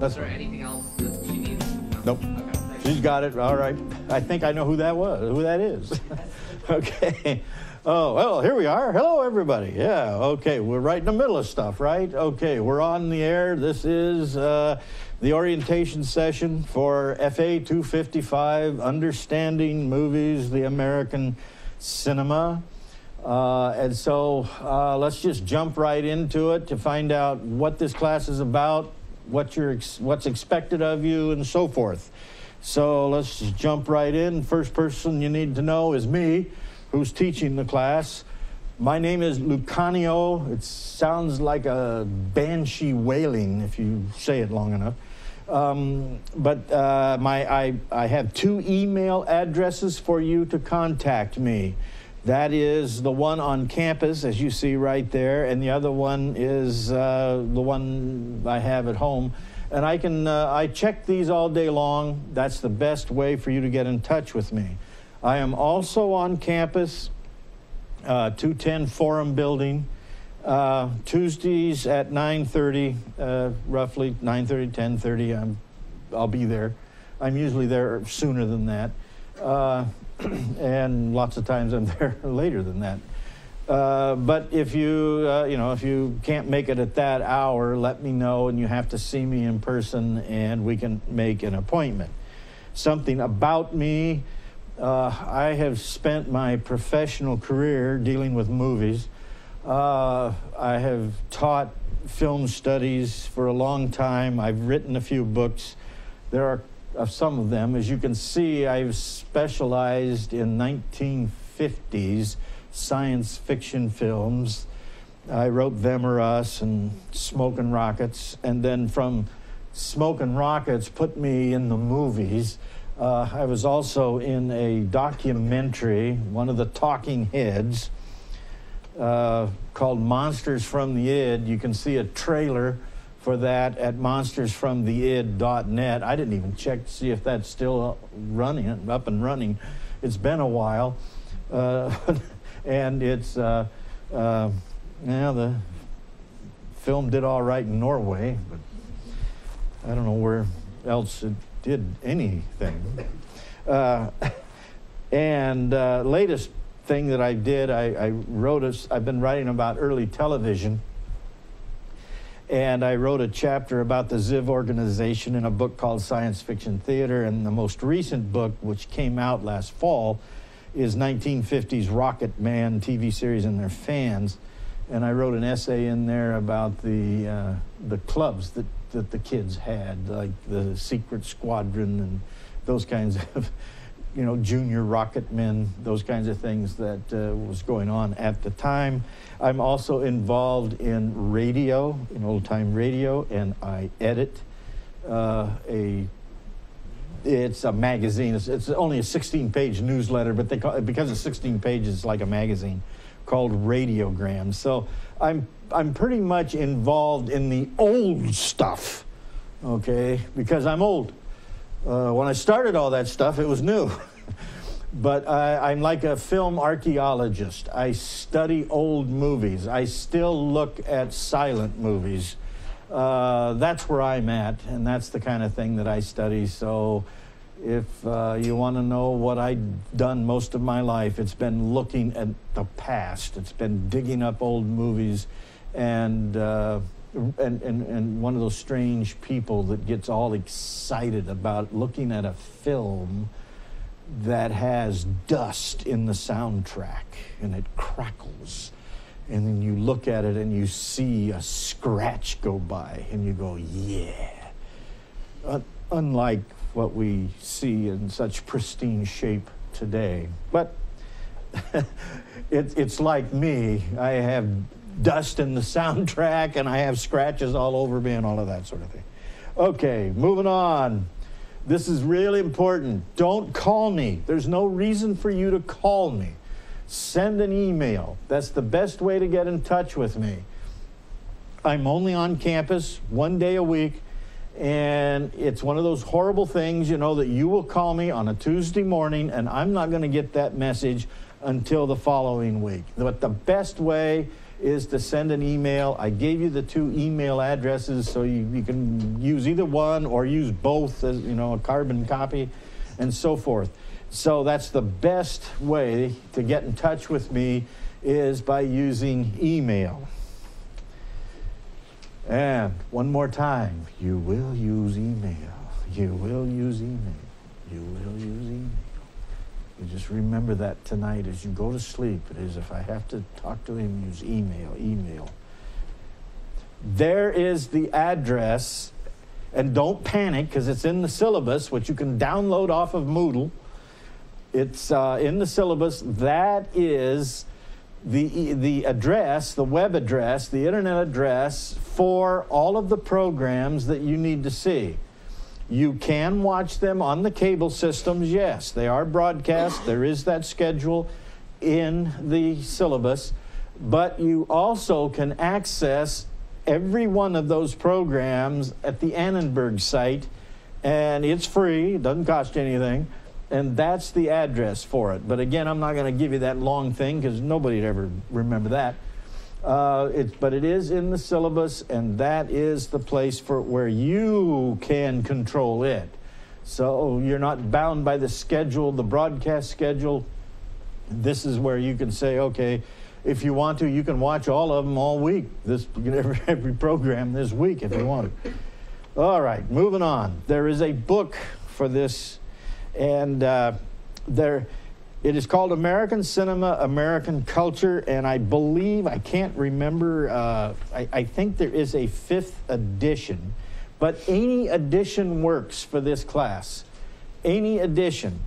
Is there anything else that she needs? Nope. Okay. She's got it. All right. I think I know who that is. Okay. Oh, well, here we are. Hello, everybody. Yeah, okay. We're right in the middle of stuff, right? Okay, we're on the air. This is the orientation session for FA255, Understanding Movies, the American Cinema. And so let's just jump right into it to find out what this class is about, what's expected of you, and so forth. So let's just jump right in. First person you need to know is me, who's teaching the class. My name is Lucanio. It sounds like a banshee wailing if you say it long enough. I have 2 email addresses for you to contact me. That is the one on campus, as you see right there, and the other one is the one I have at home. And I check these all day long. That's the best way for you to get in touch with me. I am also on campus, 210 Forum Building, Tuesdays at 9:30, roughly 9:30, 10:30. I'll be there. I'm usually there sooner than that, and lots of times I'm there later than that. But if if you can't make it at that hour, let me know, and you have to see me in person, and we can make an appointment. Something about me. I have spent my professional career dealing with movies. I have taught film studies for a long time. I've written a few books. There are some of them. As you can see, I've specialized in 1950s science fiction films. I wrote Them or Us and Smokin' Rockets, and then from Smokin' Rockets put me in the movies. I was also in a documentary, one of the talking heads, called Monsters from the Id. You can see a trailer for that at monstersfromtheid.net. I didn't even check to see if that's still up and running. It's been a while. And it's, the film did all right in Norway, but I don't know where else it did anything. Latest thing that I did, I've been writing about early television, and I wrote a chapter about the Ziv organization in a book called Science Fiction Theater, and the most recent book, which came out last fall, is 1950s Rocket Man TV series and their fans. And I wrote an essay in there about the clubs that the kids had, like the Secret Squadron and those kinds of, junior rocket men, those kinds of things that was going on at the time. I'm also involved in radio, in old-time radio, and I edit it's a magazine. It's only a 16-page newsletter, but because it's 16 pages, it's like a magazine called Radiogram. So I'm pretty much involved in the old stuff, okay, because I'm old. When I started all that stuff, it was new. But I'm like a film archaeologist. I study old movies. I still look at silent movies. That's where I'm at, and that's the kind of thing that I study. So if you want to know what I've done most of my life, it's been looking at the past. It's been digging up old movies and one of those strange people that gets all excited about looking at a film that has dust in the soundtrack and it crackles. And then you look at it and you see a scratch go by and you go, yeah. Unlike what we see in such pristine shape today. But it's like me. I have dust in the soundtrack and I have scratches all over me and all of that sort of thing. Okay, moving on. This is really important. Don't call me. There's no reason for you to call me. Send an email. That's the best way to get in touch with me. I'm only on campus 1 day a week, and it's one of those horrible things, that you will call me on a Tuesday morning, and I'm not going to get that message until the following week. But the best way is to send an email. I gave you the 2 email addresses, so you can use either one or use both as, a carbon copy and so forth. So that's the best way to get in touch with me, is by using email. And one more time, you will use email. You will use email. You will use email. You just remember that tonight as you go to sleep. It is, if I have to talk to him, use email. There is the address, and don't panic because it's in the syllabus, which you can download off of Moodle. It's in the syllabus. That is the address, the web address, the internet address for all of the programs that you need to see. You can watch them on the cable systems, yes. They are broadcast. There is that schedule in the syllabus. But you also can access every one of those programs at the Annenberg site, and it's free. It doesn't cost you anything. And that's the address for it. But again, I'm not going to give you that long thing because nobody'd ever remember that. But it is in the syllabus, and that is the place for where you can control it. So you're not bound by the schedule, the broadcast schedule. This is where you can say, okay, if you want to, you can watch all of them all week. Every program this week if you want to. All right, moving on. There is a book for this. And it is called American Cinema, American Culture, and I believe, I can't remember, I think there is a 5th edition, but any edition works for this class. Any edition.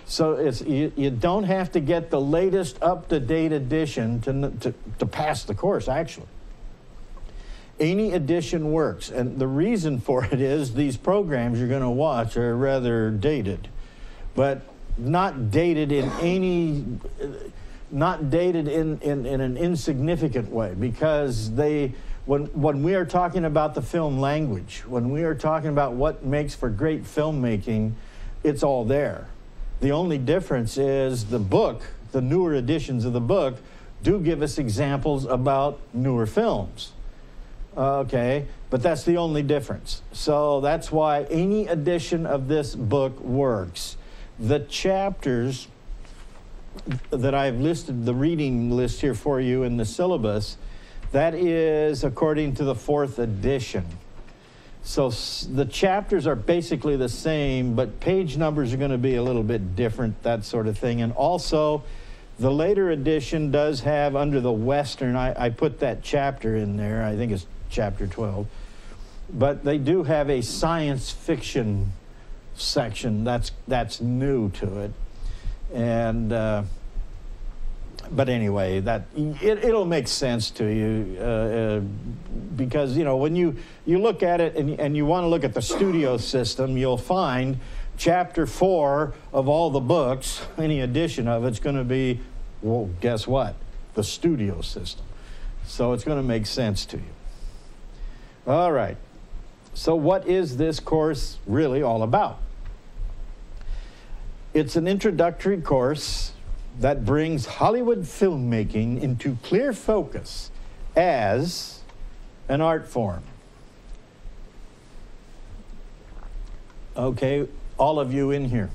So you don't have to get the latest up-to-date edition to pass the course, actually. Any edition works, and the reason for it is these programs you're going to watch are rather dated. But not dated in an insignificant way, because when we are talking about the film language, when we are talking about what makes for great filmmaking, it's all there. The only difference is the book, the newer editions of the book, do give us examples about newer films. Okay, but that's the only difference. So that's why any edition of this book works. The chapters that I've listed, the reading list here for you in the syllabus, that is according to the 4th edition. So the chapters are basically the same, but page numbers are going to be a little bit different, that sort of thing. And also, the later edition does have, under the Western, I put that chapter in there, I think it's chapter 12, but they do have a science fiction section that's new to it. And but anyway, it'll make sense to you because when you look at it and you want to look at the studio system, you'll find chapter 4 of all the books, any edition of it's going to be, well, guess what? The studio system. So it's going to make sense to you. All right. So what is this course really all about? It's an introductory course that brings Hollywood filmmaking into clear focus as an art form. Okay, all of you in here.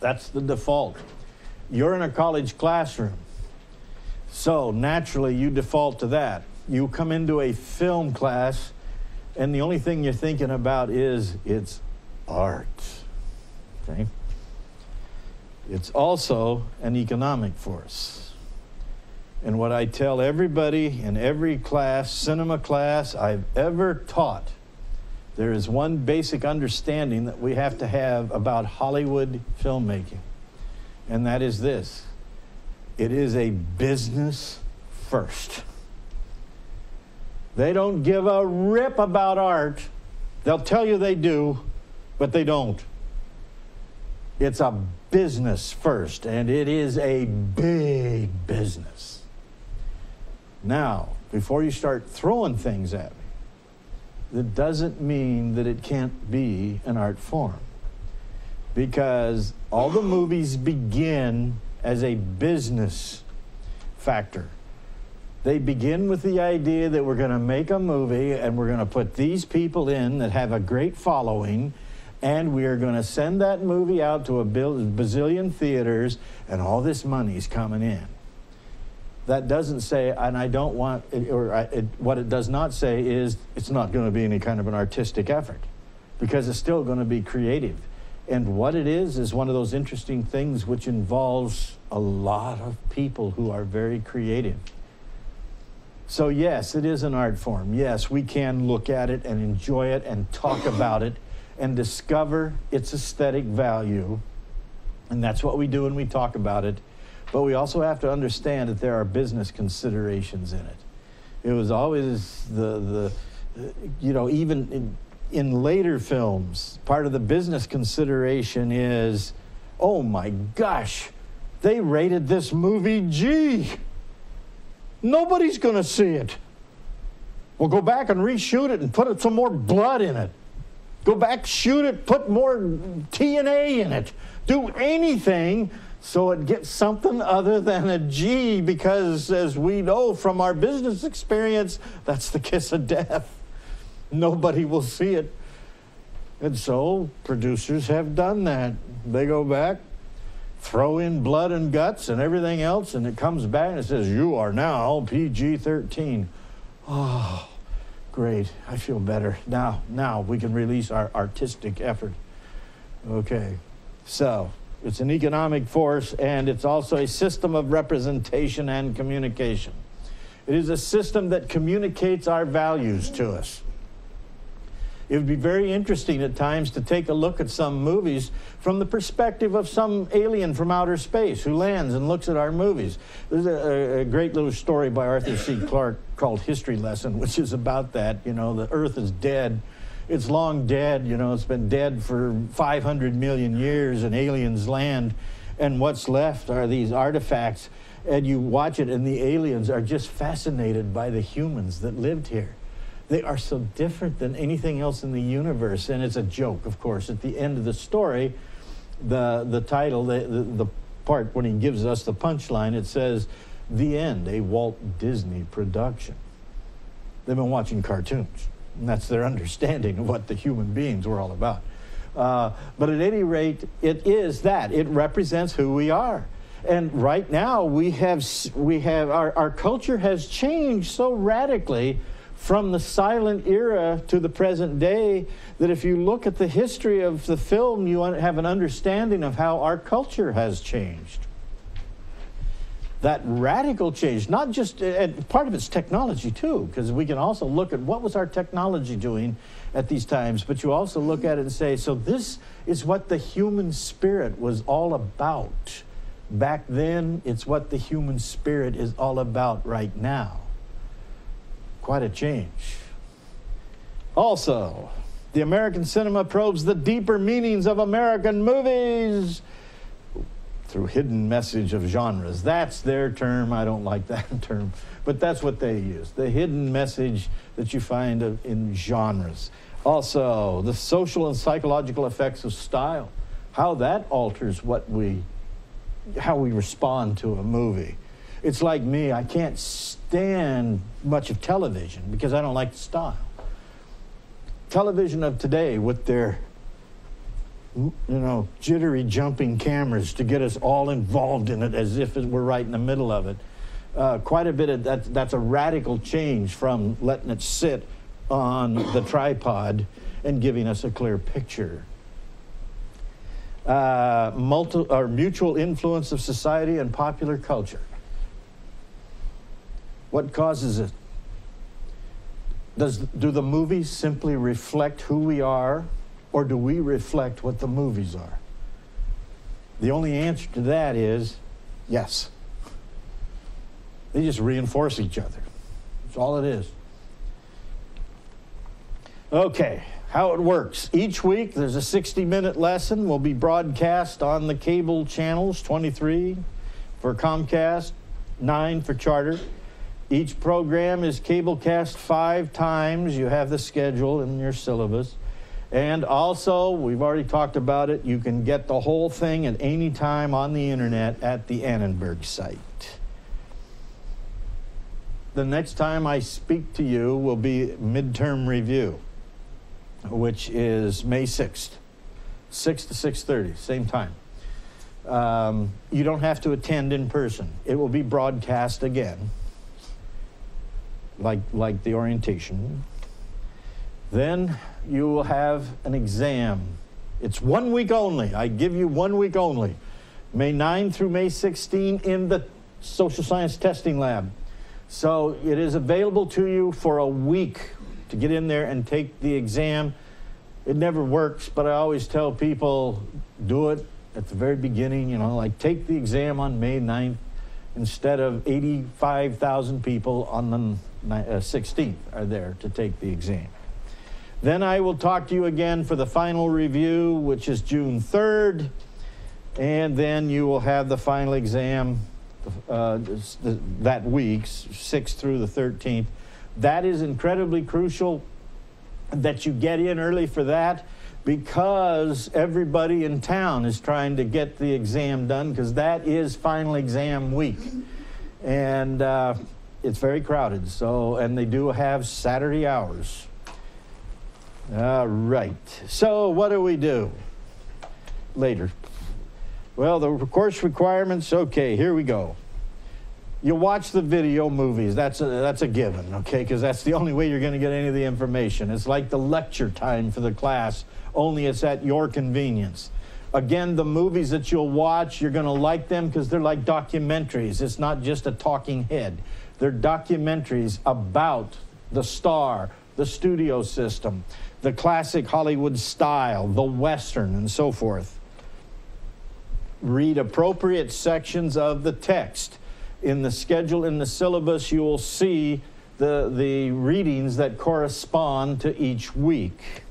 That's the default. You're in a college classroom. So naturally you default to that. You come into a film class and the only thing you're thinking about is it's art. Okay? It's also an economic force. And what I tell everybody in every class, cinema class I've ever taught, there is one basic understanding that we have to have about Hollywood filmmaking. And that is this: it is a business first. They don't give a rip about art. They'll tell you they do, but they don't. It's a business first, and it is a big business. Now, before you start throwing things at me, that doesn't mean that it can't be an art form. Because all the movies begin as a business factor. They begin with the idea that we're going to make a movie and we're going to put these people in that have a great following, and we are going to send that movie out to a bazillion theaters, and all this money's coming in. That doesn't say, and I don't want, what it does not say is it's not going to be any kind of an artistic effort, because it's still going to be creative. And what it is one of those interesting things which involves a lot of people who are very creative. So yes, it is an art form. Yes, we can look at it and enjoy it and talk about it and discover its aesthetic value. And that's what we do when we talk about it. But we also have to understand that there are business considerations in it. It was always even in later films, part of the business consideration is, oh my gosh, they rated this movie G. Nobody's going to see it. Well, go back and reshoot it and put some more blood in it. Go back, shoot it, put more TNA in it. Do anything so it gets something other than a G, because as we know from our business experience, that's the kiss of death. Nobody will see it. And so producers have done that. They go back, throw in blood and guts and everything else, and it comes back and it says, you are now PG-13. Oh, great. I feel better. Now we can release our artistic effort. Okay. So it's an economic force, and it's also a system of representation and communication. It is a system that communicates our values to us. It would be very interesting at times to take a look at some movies from the perspective of some alien from outer space who lands and looks at our movies. There's a great little story by Arthur C. Clarke called History Lesson, which is about that. The Earth is dead. It's long dead. It's been dead for 500 million years, and aliens land, and what's left are these artifacts. And you watch it, and the aliens are just fascinated by the humans that lived here. They are so different than anything else in the universe. And it's a joke, of course. At the end of the story, the title, the part when he gives us the punchline, it says, "The End, a Walt Disney production." They've been watching cartoons, and that's their understanding of what the human beings were all about. But at any rate, it is that. It represents who we are. And right now, our culture has changed so radically from the silent era to the present day, that if you look at the history of the film, you have an understanding of how our culture has changed. That radical change, not just, and part of it's technology too, because we can also look at what was our technology doing at these times, but you also look at it and say, so this is what the human spirit was all about. Back then, it's what the human spirit is all about right now. Quite a change. Also, the American cinema probes the deeper meanings of American movies through hidden message of genres. That's their term. I don't like that term, but that's what they use. The hidden message that you find in genres. Also, the social and psychological effects of style. How that alters how we respond to a movie. It's like me, I can't stand much of television because I don't like the style. Television of today with their, jittery jumping cameras to get us all involved in it as if we're right in the middle of it. Quite a bit of that's a radical change from letting it sit on the tripod and giving us a clear picture. Mutual influence of society and popular culture. What causes it? Do the movies simply reflect who we are, or do we reflect what the movies are? The only answer to that is yes. They just reinforce each other. That's all it is. Okay, how it works. Each week there's a 60-minute lesson. Will be broadcast on the cable channels, 23 for Comcast, 9 for Charter. Each program is cablecast 5 times. You have the schedule in your syllabus. And also, we've already talked about it, you can get the whole thing at any time on the internet at the Annenberg site. the next time I speak to you will be midterm review, which is May 6th, 6 to 6:30, same time. You don't have to attend in person. It will be broadcast again, like the orientation. Then you will have an exam. It's 1 week only. I give you 1 week only. May 9 through May 16 in the social science testing lab. So it is available to you for a week to get in there and take the exam. It never works, but I always tell people, do it at the very beginning, you know, like take the exam on May 9th instead of 85,000 people on the 16th are there to take the exam. Then I will talk to you again for the final review, which is June 3rd, and then you will have the final exam that week, 6th through the 13th. That is incredibly crucial that you get in early for that, because everybody in town is trying to get the exam done, because that is final exam week. And it's very crowded, so, and they do have Saturday hours. All right, so what do we do later? Well, the course requirements, okay, here we go. You watch the video movies, that's a given, okay, because that's the only way you're going to get any of the information. It's like the lecture time for the class, only it's at your convenience. Again, the movies that you'll watch, you're going to like them because they're like documentaries. It's not just a talking head. They're documentaries about the star, the studio system, the classic Hollywood style, the Western, and so forth. Read appropriate sections of the text. In the schedule, in the syllabus, you will see the readings that correspond to each week.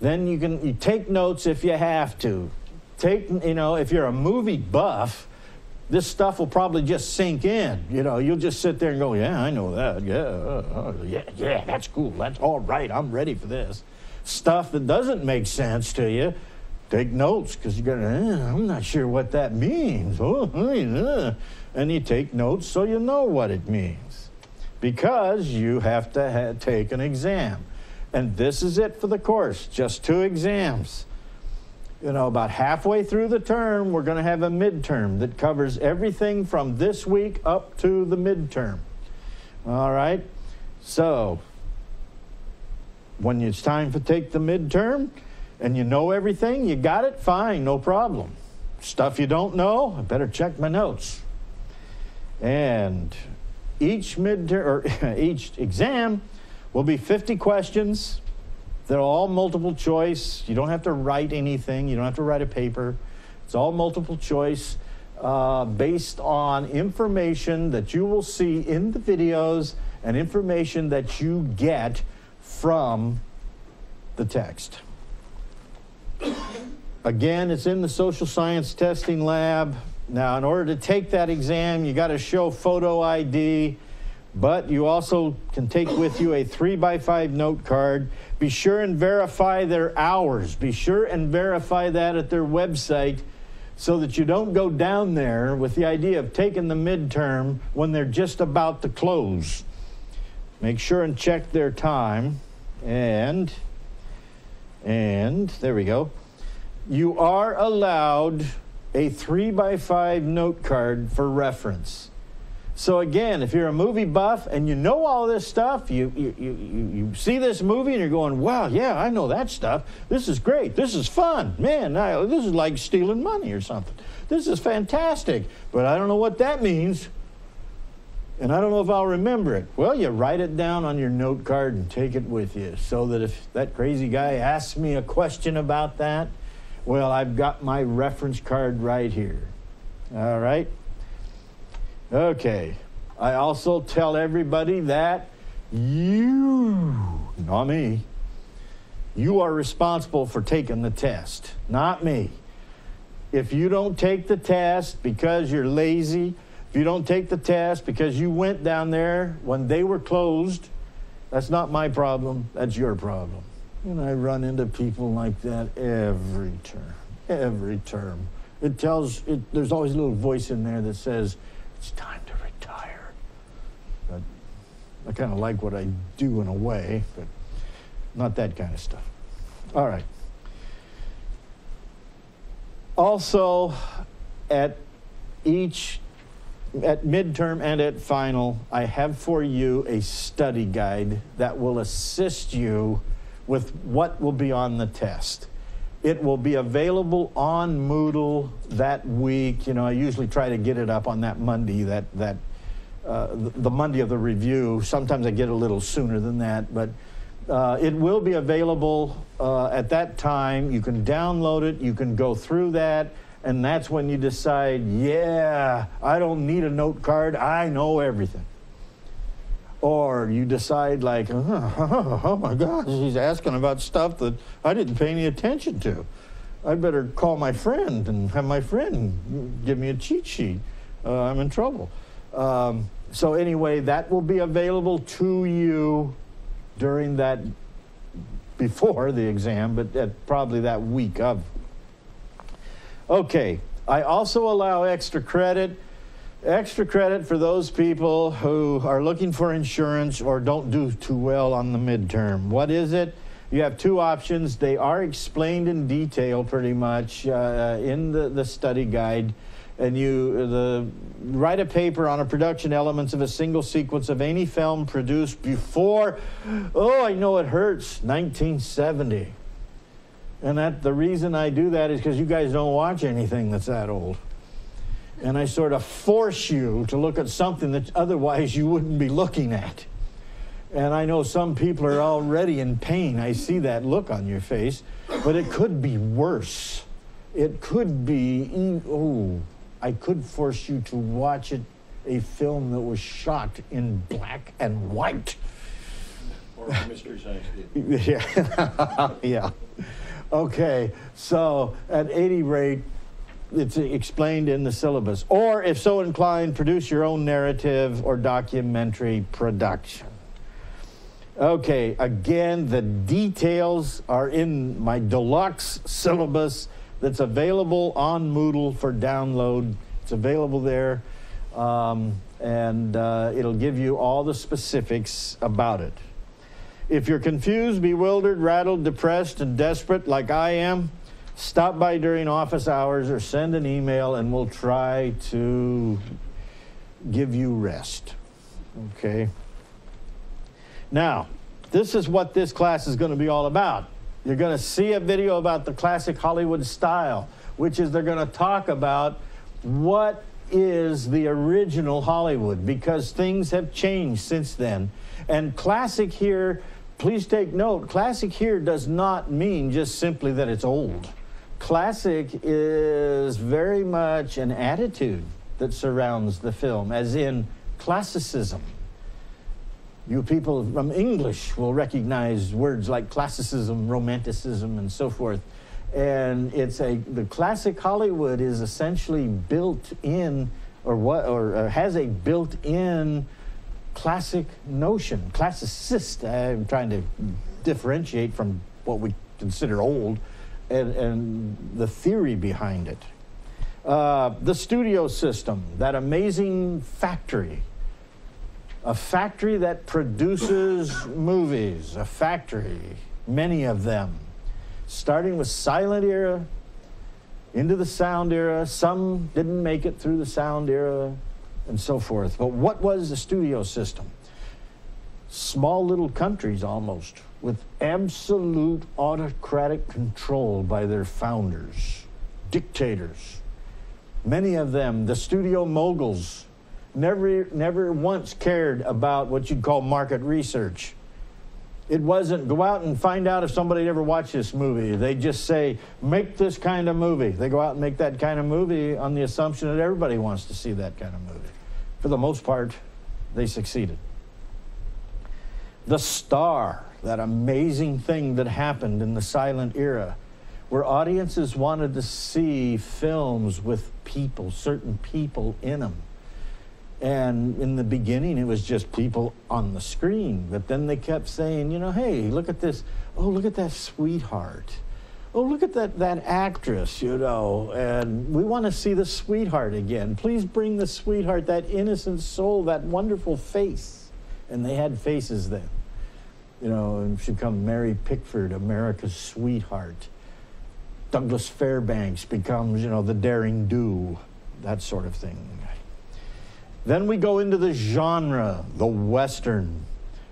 Then you take notes if you have to. If you're a movie buff, this stuff will probably just sink in. You know, you'll just sit there and go, yeah, I know that. Yeah, that's cool. That's all right. I'm ready for this. Stuff that doesn't make sense to you, take notes, because you're going, I'm not sure what that means. And you take notes so you know what it means, because you have to take an exam. And this is it for the course, just 2 exams. You know, about halfway through the term, we're going to have a midterm that covers everything from this week up to the midterm. All right? So, when it's time to take the midterm, and you know everything, you got it, fine, no problem. Stuff you don't know, I better check my notes. And each midterm, or each exam will be 50 questions. They're all multiple choice. You don't have to write anything. You don't have to write a paper. It's all multiple choice based on information that you will see in the videos and information that you get from the text. Again, it's in the social science testing lab. Now, in order to take that exam, you got to show photo ID, but you also can take with you a 3x5 note card. Be sure and verify their hours. Be sure and verify that at their website, so that you don't go down there with the idea of taking the midterm when they're just about to close. Make sure and check their time. And there we go. You are allowed a 3x5 note card for reference. So again, if you're a movie buff and you know all this stuff, you see this movie and you're going, wow, yeah, I know that stuff. This is great. This is fun. Man, this is like stealing money or something. This is fantastic. But I don't know what that means. And I don't know if I'll remember it. Well, you write it down on your note card and take it with you, so that if that crazy guy asks me a question about that, well, I've got my reference card right here. All right? Okay. I also tell everybody that you, not me, you are responsible for taking the test, not me. If you don't take the test because you're lazy, if you don't take the test because you went down there when they were closed, that's not my problem, that's your problem. And I run into people like that every term. There's always a little voice in there that says, it's time to retire. kind of like what I do in a way, but not that kind of stuff. All right. Also, at midterm and at final, I have for you a study guide that will assist you with what will be on the test. It will be available on Moodle that week. You know, I usually try to get it up on that Monday, the Monday of the review. Sometimes I get a little sooner than that, but it will be available at that time. You can download it, you can go through that, and that's when you decide, yeah, I don't need a note card, I know everything. Or you decide like, oh my gosh, he's asking about stuff that I didn't pay any attention to. I better call my friend and have my friend give me a cheat sheet. I'm in trouble. So anyway, that will be available to you during that, before the exam, but probably that week of. Okay, I also allow extra credit. Extra credit for those people who are looking for insurance or don't do too well on the midterm. What is it? You have two options. They are explained in detail pretty much in the study guide. And you write a paper on a production elements of a single sequence of any film produced before, oh, I know it hurts, 1970. And the reason I do that is because you guys don't watch anything that's that old. And I sort of force you to look at something that otherwise you wouldn't be looking at. And I know some people are already in pain. I see that look on your face. But it could be worse. It could be, I could force you to watch a film that was shot in black and white. Or Mystery Science Theater. Yeah. Yeah. Okay, so at any rate, it's explained in the syllabus. Or, if so inclined, produce your own narrative or documentary production. Okay, again, the details are in my deluxe syllabus that's available on Moodle for download. It's available there, and it'll give you all the specifics about it. If you're confused, bewildered, rattled, depressed, and desperate like I am, stop by during office hours or send an email and we'll try to give you rest. Okay? Now, this is what this class is going to be all about. You're going to see a video about the classic Hollywood style, which is they're going to talk about what is the original Hollywood, because things have changed since then. And classic here, please take note, classic here does not mean just simply that it's old. Classic is very much an attitude that surrounds the film, as in classicism. You people from English will recognize words like classicism, romanticism, and so forth. And the classic Hollywood is essentially built in, or has a built-in classic notion, classicist. I'm trying to differentiate from what we consider old, and the theory behind it. The studio system, that amazing factory, a factory that produces movies, a factory, many of them, starting with silent era, into the sound era. Some didn't make it through the sound era, and so forth. But what was the studio system? Small little countries almost, with absolute autocratic control by their founders, dictators. Many of them, the studio moguls, never once cared about what you'd call market research. It wasn't go out and find out if somebody ever watched this movie. They just say, make this kind of movie. They go out and make that kind of movie on the assumption that everybody wants to see that kind of movie. For the most part, they succeeded. The star, that amazing thing that happened in the silent era, where audiences wanted to see films with people, certain people in them. And in the beginning, it was just people on the screen. But then they kept saying, you know, hey, look at this. Oh, look at that sweetheart. Oh, look at that actress, you know. And we want to see the sweetheart again. Please bring the sweetheart, that innocent soul, that wonderful face And they had faces then. You know, and she'd come Mary Pickford, America's sweetheart. Douglas Fairbanks becomes, you know, the daring do, that sort of thing. Then we go into the genre, the Western.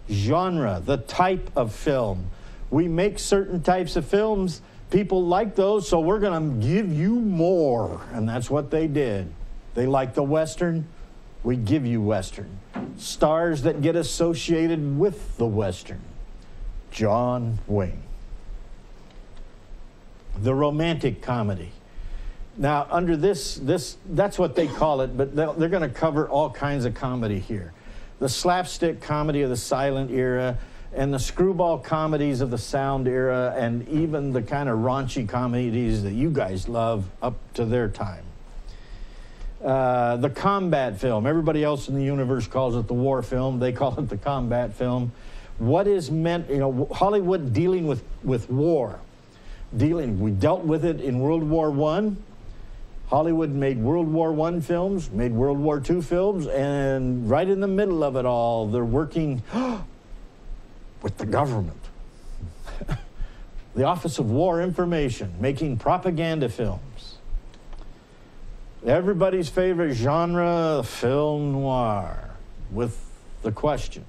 Genre, the type of film. We make certain types of films. People like those, so we're going to give you more. And that's what they did. They like the Western, we give you Western. Stars that get associated with the Western. John Wayne. The romantic comedy. Now, under this, that's what they call it, but they're going to cover all kinds of comedy here. The slapstick comedy of the silent era, and the screwball comedies of the sound era, and even the kind of raunchy comedies that you guys love up to their time. The combat film. Everybody else in the universe calls it the war film. They call it the combat film. What is meant, you know, Hollywood dealing with war. We dealt with it in World War I. Hollywood made World War I films, made World War II films, and right in the middle of it all, they're working with the government. The Office of War Information, making propaganda films. Everybody's favorite genre, film noir, with the question,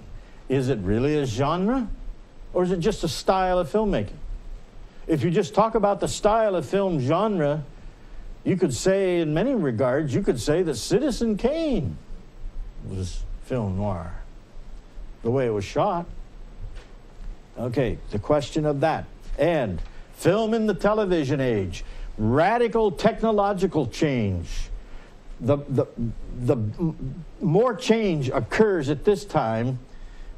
is it really a genre, or is it just a style of filmmaking? If you just talk about the style of film genre, you could say, in many regards, you could say that Citizen Kane was film noir, the way it was shot. Okay, the question of that. And film in the television age, radical technological change. The more change occurs at this time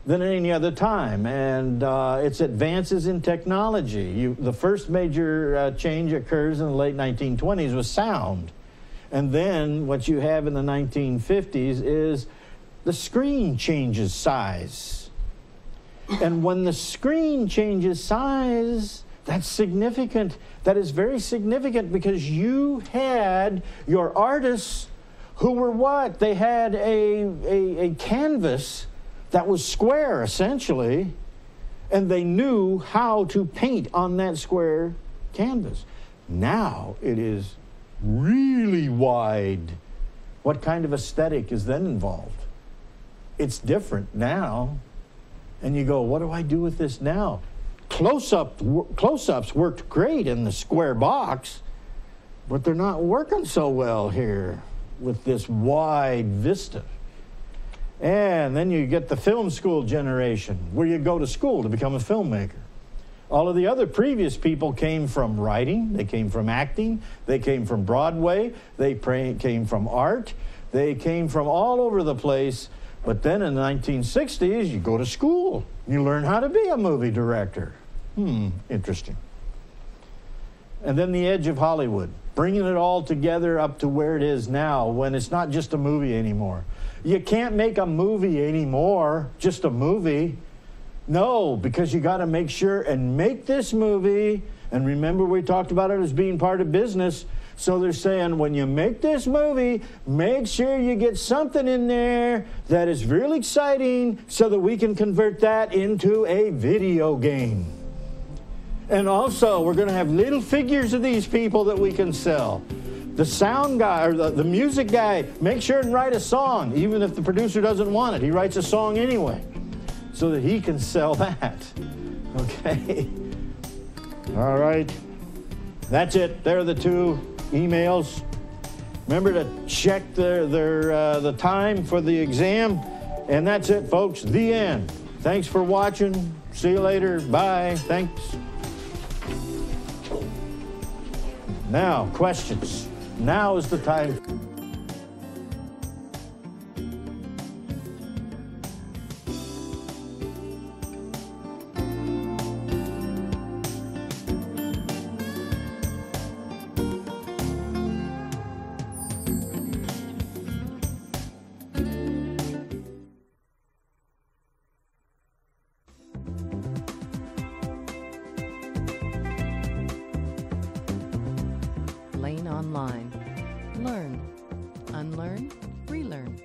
than at any other time, and it's advances in technology. The first major change occurs in the late 1920s with sound. And then what you have in the 1950s is the screen changes size. And when the screen changes size, that's significant. That is very significant, because you had your artists who were what? They had a canvas that was square, essentially, and they knew how to paint on that square canvas. Now it is really wide. What kind of aesthetic is then involved? It's different now. And you go, what do I do with this now? Close-ups worked great in the square box, but they're not working so well here with this wide vista. And then you get the film school generation, where you go to school to become a filmmaker. All of the other previous people came from writing, they came from acting, they came from Broadway, they came from art, they came from all over the place. But then in the 1960s, you go to school, you learn how to be a movie director. Interesting. And then the edge of Hollywood, bringing it all together up to where it is now, when it's not just a movie anymore. You can't make a movie anymore, just a movie. No, because you got to make sure and make this movie, and remember we talked about it as being part of business, so they're saying when you make this movie, make sure you get something in there that is really exciting so that we can convert that into a video game. And also, we're going to have little figures of these people that we can sell. The sound guy, or the music guy, make sure and write a song, even if the producer doesn't want it. He writes a song anyway, so that he can sell that. Okay? All right. That's it. There are the two emails. Remember to check the time for the exam. And that's it, folks. The end. Thanks for watching. See you later. Bye. Thanks. Now, questions. Now is the time. Lane Online. Learn, unlearn, relearn.